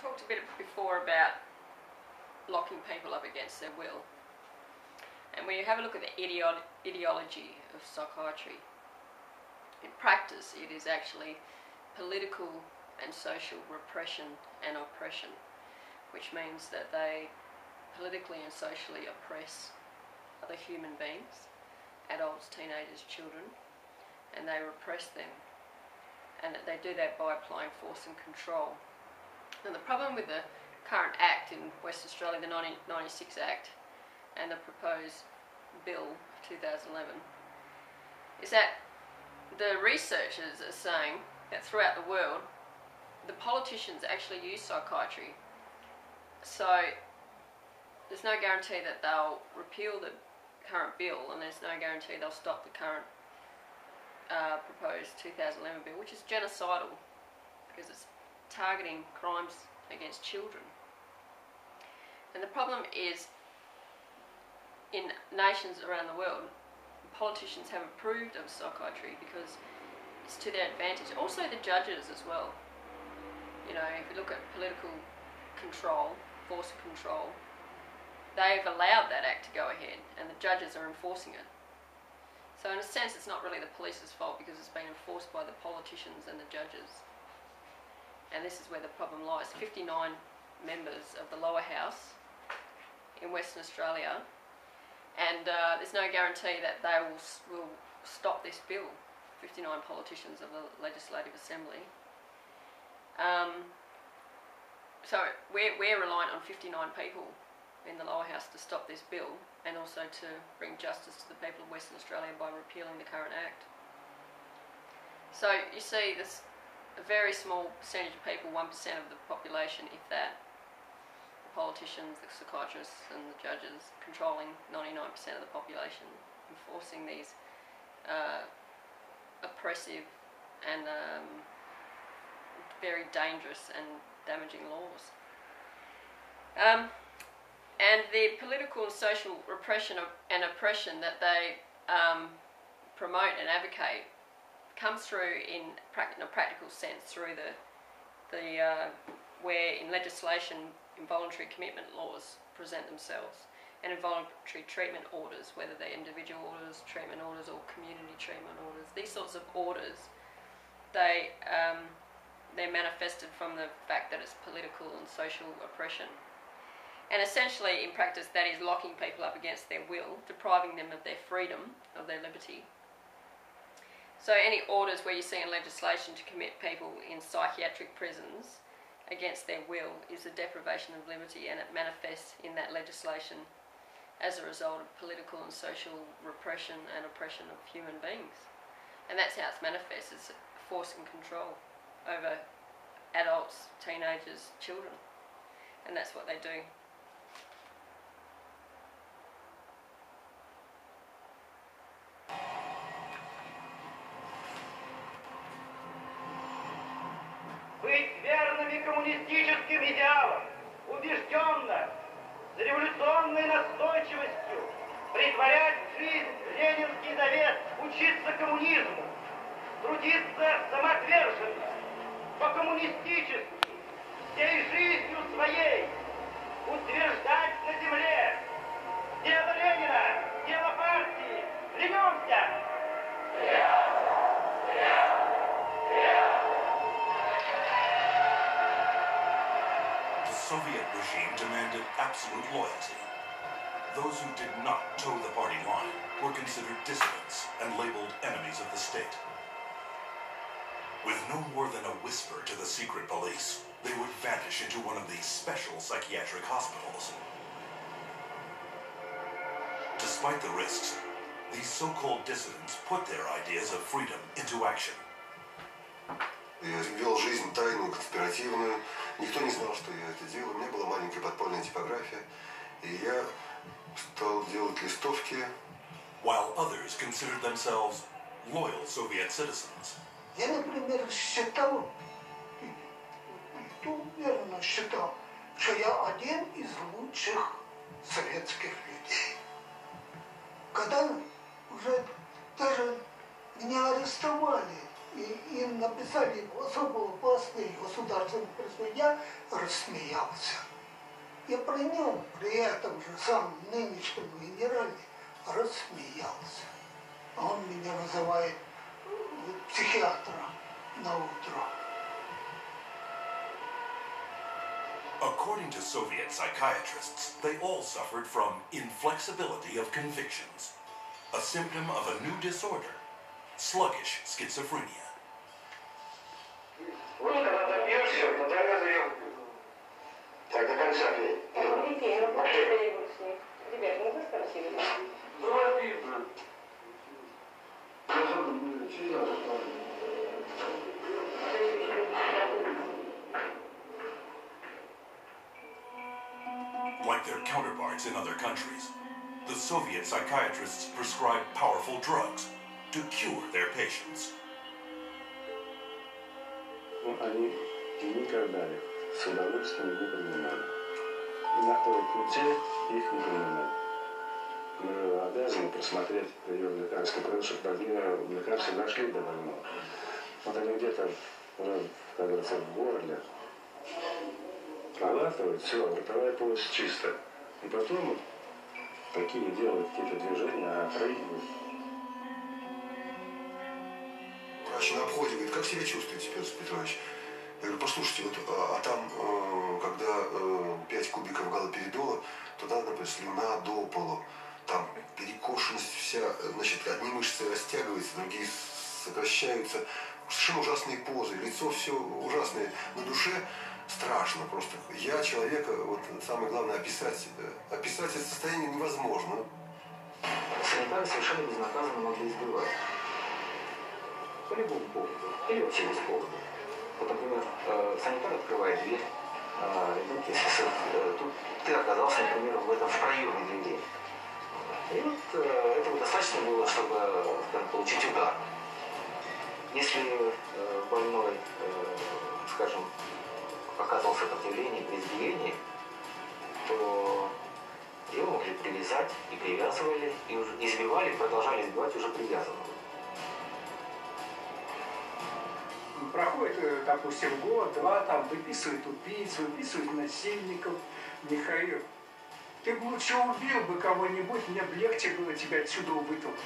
talked a bit before about locking people up against their will. And when you have a look at the ideology of psychiatry, in practice it is actually political and social repression and oppression, which means that they politically and socially oppress other human beings, adults, teenagers, children, and they repress them. And they do that by applying force and control. And the problem with the current Act in Western Australia, the 1996 Act, and the proposed Bill 2011, is that the researchers are saying that throughout the world, the politicians actually use psychiatry. So there's no guarantee that they'll repeal the current bill, and there's no guarantee they'll stop the current proposed 2011 bill, which is genocidal because it's targeting crimes against children. And the problem is, in nations around the world, politicians have approved of psychiatry because it's to their advantage. Also the judges as well. You know, if you look at political control, force control, they've allowed that act to go ahead and the judges are enforcing it. So in a sense it's not really the police's fault because it's been enforced by the politicians and the judges. And this is where the problem lies. 59 members of the lower house in Western Australia, and there's no guarantee that they will stop this bill. 59 politicians of the Legislative Assembly. So we're reliant on 59 people in the lower house to stop this bill, and also to bring justice to the people of Western Australia by repealing the current Act. So you see this a very small percentage of people, 1% of the population, if that, the politicians, the psychiatrists and the judges controlling 99% of the population, enforcing these oppressive and very dangerous and damaging laws. And the political and social repression and oppression that they promote and advocate comes through in a practical sense through where in legislation involuntary commitment laws present themselves, and involuntary treatment orders, whether they're individual orders, treatment orders, or community treatment orders. These sorts of orders, they're manifested from the fact that it's political and social oppression. And essentially, in practice, that is locking people up against their will, depriving them of their freedom, of their liberty. So any orders where you see in legislation to commit people in psychiatric prisons against their will is a deprivation of liberty, and it manifests in that legislation as a result of political and social repression and oppression of human beings. And that's how it's manifests, it's force and control over adults, teenagers, children. And that's what they do. Быть верными коммунистическим идеалам, убежденно, с революционной настойчивостью, претворять в жизнь ленинский завет, учиться коммунизму, трудиться самоотверженно, по-коммунистически, всей жизнью своей, утверждать на земле дело Ленина, дело партии. Клянемся! The Soviet regime demanded absolute loyalty. Those who did not toe the party line were considered dissidents and labeled enemies of the state. With no more than a whisper to the secret police, they would vanish into one of these special psychiatric hospitals. Despite the risks, these so-called dissidents put their ideas of freedom into action. Я вел жизнь тайную, конспиративную. Никто не знал, что я это делаю. У меня была маленькая подпольная типография, и я стал делать листовки. While others considered themselves loyal Soviet citizens. Я, например, считал, и уверенно считал, что я один из лучших советских людей. Когда уже даже меня арестовали и написали его особо опасный государственный преступление. Я рассмеялся. И при нем, при этом же самом нынешнем генерале, рассмеялся. А он меня называет психиатром на утро. According to Soviet psychiatrists, they all suffered from inflexibility of convictions, a symptom of a new disorder, sluggish schizophrenia. Вот когда добьешься, то тогда зрел. Так, до конца пей. Ребят, ну вы спросили. Ну, обидно. Like their counterparts in other countries, the Soviet psychiatrists prescribed powerful drugs to cure their patients. Они никогда их с удовольствием не принимали. И на той пути их не принимали. Мы обязаны просмотреть прием лекарства, потому что лекарства дошли до больного. Вот они где-то, как говорится, в горле пролатывают, все, ротовая полость чистая. И потом такие делают какие-то движения, отрыгивают. Врач на обходе говорит, как себя чувствуете, Петр Петрович? Я говорю, послушайте, вот, а там, когда 5 кубиков галоперидола, то надо, например, слюна до полу. Там перекошенность вся, значит, одни мышцы растягиваются, другие сокращаются. Совершенно ужасные позы, лицо все ужасное. На душе страшно просто. Я человека, вот самое главное, описать это состояние невозможно. Санитары совершенно безнаказанно могли избивать. По любому поводу. Или вообще без повода. Вот, например, санитар открывает дверь, тут ты оказался, например, в проеме двери. И вот этого достаточно было, чтобы, скажем, получить удар. Если больной, скажем, оказывал сопротивление при избиении, то его могли привязать и привязывали, и избивали, и продолжали избивать уже привязанного. Проходит, допустим, год-два, там выписывают убийц, выписывают насильников. Михаил, ты бы лучше убил бы кого-нибудь, мне бы легче было тебя отсюда вытолкнуть.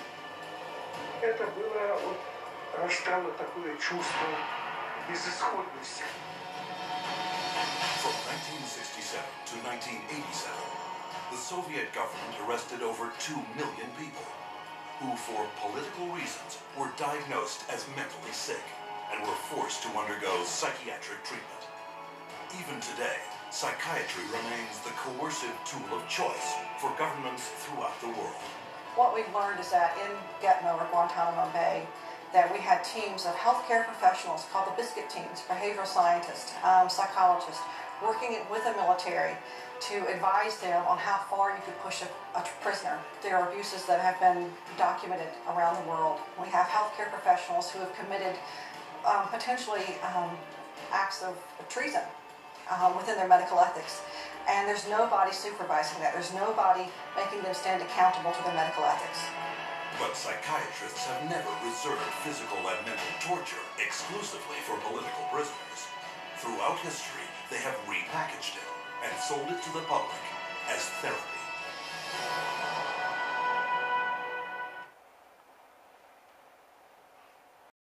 Это было, вот, растало такое чувство безысходности. From 1967 to 1987, the Soviet government arrested over 2 million people who, for political reasons, were diagnosed as mentally sick and were forced to undergo psychiatric treatment. Even today, psychiatry remains the coercive tool of choice for governments throughout the world. What we've learned is that in Gitmo or Guantanamo Bay, that we had teams of healthcare professionals called the biscuit teams, behavioral scientists, psychologists, working with the military to advise them on how far you could push a prisoner. There are abuses that have been documented around the world. We have healthcare professionals who have committed potentially acts of treason within their medical ethics. And there's nobody supervising that. There's nobody making them stand accountable to their medical ethics. But psychiatrists have never reserved physical and mental torture exclusively for political prisoners. Throughout history, they have repackaged it and sold it to the public as therapy.